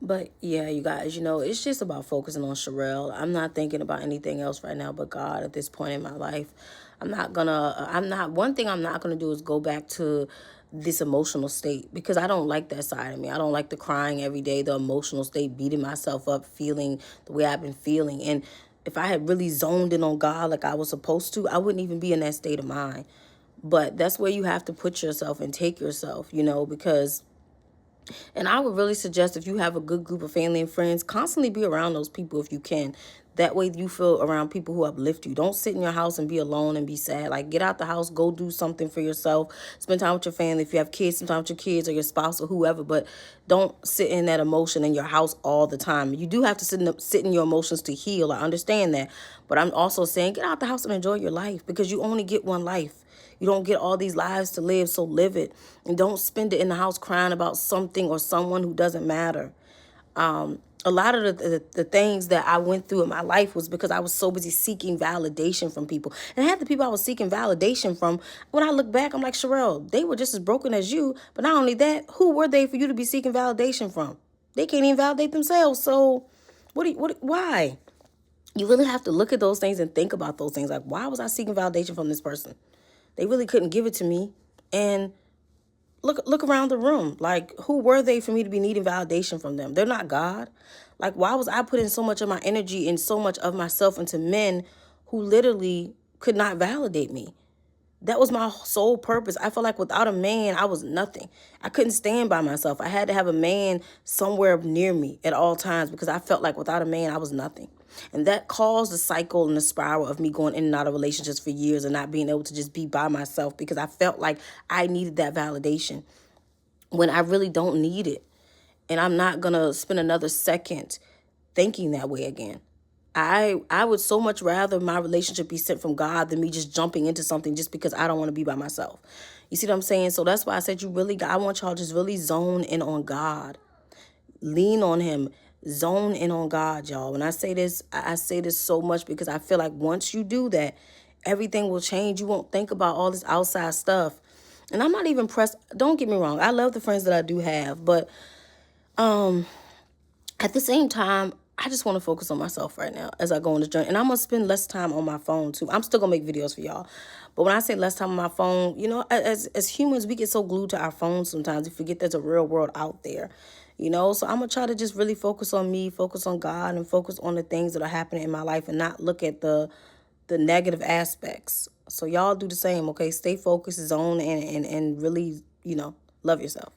But yeah, you guys, it's just about focusing on Sherelle. I'm not thinking about anything else right now but God at this point in my life. One thing I'm not gonna do is go back to this emotional state because I don't like that side of me. I don't like the crying every day, the emotional state, beating myself up, feeling the way I've been feeling. And if I had really zoned in on God like I was supposed to, I wouldn't even be in that state of mind. But that's where you have to put yourself and take yourself, because and I would really suggest if you have a good group of family and friends, constantly be around those people if you can. That way you feel around people who uplift you. Don't sit in your house and be alone and be sad. Like, get out the house, go do something for yourself. Spend time with your family. If you have kids, spend time with your kids or your spouse or whoever. But don't sit in that emotion in your house all the time. You do have to sit in your emotions to heal. I understand that. But I'm also saying get out the house and enjoy your life because you only get one life. You don't get all these lives to live, so live it. And don't spend it in the house crying about something or someone who doesn't matter. A lot of the things that I went through in my life was because I was so busy seeking validation from people. And half the people I was seeking validation from, when I look back, I'm like, Sherelle, they were just as broken as you. But not only that, who were they for you to be seeking validation from? They can't even validate themselves. So why? You really have to look at those things and think about those things. Like, why was I seeking validation from this person? They really couldn't give it to me. And look around the room. Like, who were they for me to be needing validation from them? They're not God. Like, why was I putting so much of my energy and so much of myself into men who literally could not validate me? That was my sole purpose. I felt like without a man, I was nothing. I couldn't stand by myself. I had to have a man somewhere near me at all times because I felt like without a man, I was nothing. And that caused the cycle and the spiral of me going in and out of relationships for years and not being able to just be by myself because I felt like I needed that validation when I really don't need it. And I'm not going to spend another second thinking that way again. I would so much rather my relationship be sent from God than me just jumping into something just because I don't want to be by myself. You see what I'm saying? So that's why I said I want y'all just really zone in on God. Lean on him. Zone in on God, y'all. When I say this, I say this so much because I feel like once you do that, everything will change. You won't think about all this outside stuff. And I'm not even pressed. Don't get me wrong. I love the friends that I do have, but at the same time, I just want to focus on myself right now as I go on this journey. And I'm going to spend less time on my phone, too. I'm still going to make videos for y'all. But when I say less time on my phone, as humans, we get so glued to our phones sometimes. We forget there's a real world out there, So I'm going to try to just really focus on me, focus on God, and focus on the things that are happening in my life and not look at the negative aspects. So y'all do the same, okay? Stay focused, zone, and really, love yourself.